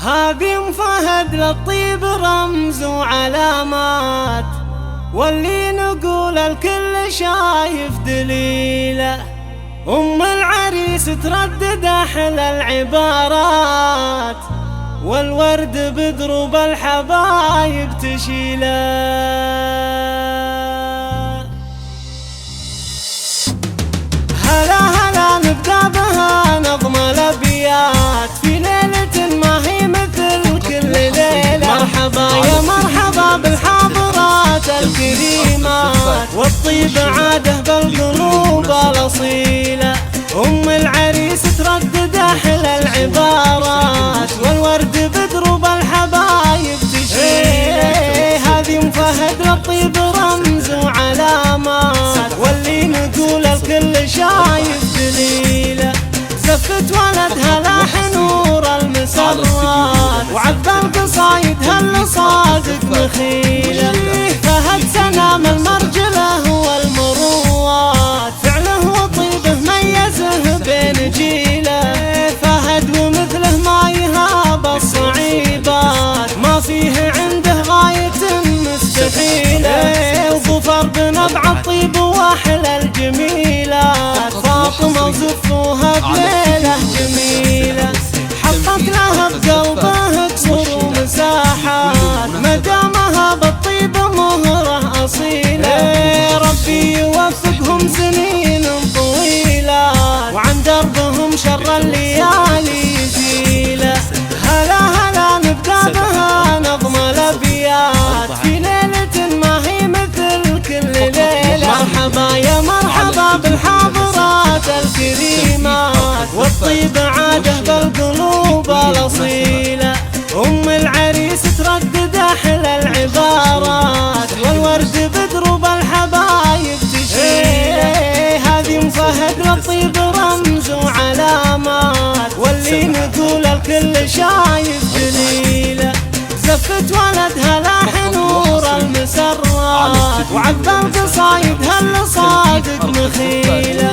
هذه ام فهد للطيب رمز وعلامات، واللي نقول الكل شايف دليله. ام العريس تردد احلى العبارات، والورد بدروب الحبايب تشيله. هلا هلا نبدأ بها نظم الأبيات، في ليلة ما هي مثل كل ليلة. مرحبا يا مرحبا بالحاضرات الكريمات، والطيب عاده بالقلوب الأصيلة. أم العريس تردد أحلى العبارات، والورد بدروب الحبايب تشيله. هذه ام فهد للطيب رمز وعلامات، واللي نقول الكل شايف دليله. زفت ولدها لاح نور المسرات، وعذب القصايد هل صادق مخيله. فهد سنام المرجله والمروات، فعله وطيبه ميزه بين جيله. فهد ومثله ما يهاب الصعيبات، ما فيه عنده غاية مستحيلة. وظفر بنبع الطيب واحلى الجميلات، فاطمة وزفوها بليلة جميلة. حطت لها بقلبه كسر ومساحات، مدامها بالطيب مهرة أصيلة. ربي يوفقهم سنين طويلة، وعن دربهم شر الليالي يزيله. هلا هلا نبدأ بها نظم الأبيات، في ليلة ما هي مثل كل ليلة. مرحبا يا مرحبا بالحاضرات الكريمات، والطيب عاده بالقلوب الأصيلة. أم العريس تردد أحلى العبارات، والورد بدروب الحبايب تشيله. هذه ام فهد للطيب رمز وعلامات، واللي نقول الكل شايف دليله. زفت ولدها لاح نور المسرات، وعذب القصايد هل صادق مخيله.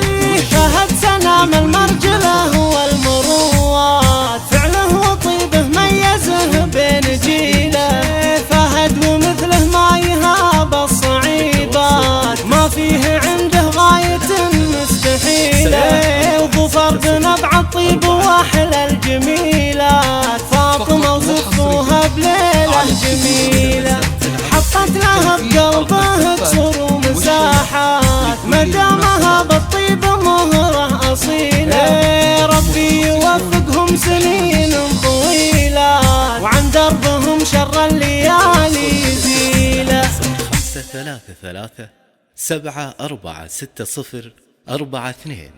فهد سنام المرجله والمروات، فعله وطيبه ميزه بين جيله. فهد ومثله ما يهاب الصعيبات، ما فيه عنده غاية مستحيلة. وظفر بنبع الطيب واحلى الجميلات، فاطمة وزفوها بليلة جميلة. حطت لها بقلبه كسر ومساحات، مدامها بالطيب مهرة أصيلة. ربي يوفقهم سنين طويلة، وعن دربهم شر الليالي يزيله. 5 3 3 7 4 6 0 4 2